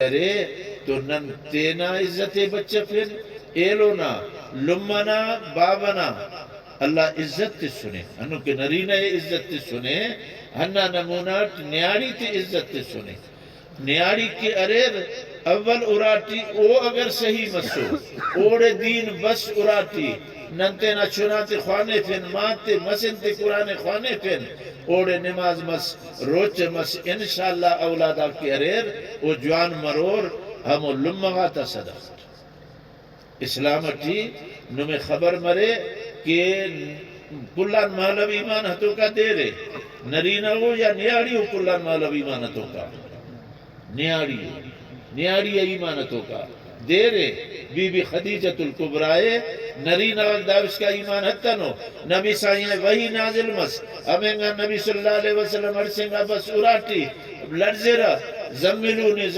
ارے تو نن تینا عزت بچہ پھر ایلونا لمنا بابنا اللہ عزت تے سنے انو کہ نرینا عزت تے سنے ہنہ نمونات نیاری تے عزت تے سنے نیاری کے اریر اول اراٹی او اگر صحیح مسو اوڑے دین بس اراٹی ننتے نہ چناتے خوانے پھن مانتے مسنتے قرآن خوانے پھن اوڑے نماز مس روچ مس انشاءاللہ اولادا کی اریر او جوان مرور ہمو لمغاتا صدق اسلام اٹھی نمیں خبر مرے کہ کلان مالب ایمان ہتو کا دے رے نرینہ ہو یا نیاڑی ہو کلان مالب ایمان ہتو کا نیاڑی ایمان ہتو کا دے رے بی بی خدیجت الکبرائے نرینہ وقداوش کا ایمان ہتنو نبی سائیں وہی نازل مس امینگا نبی صلی اللہ علیہ وسلم ارسنگا بس اراٹی لرزرہ زملونی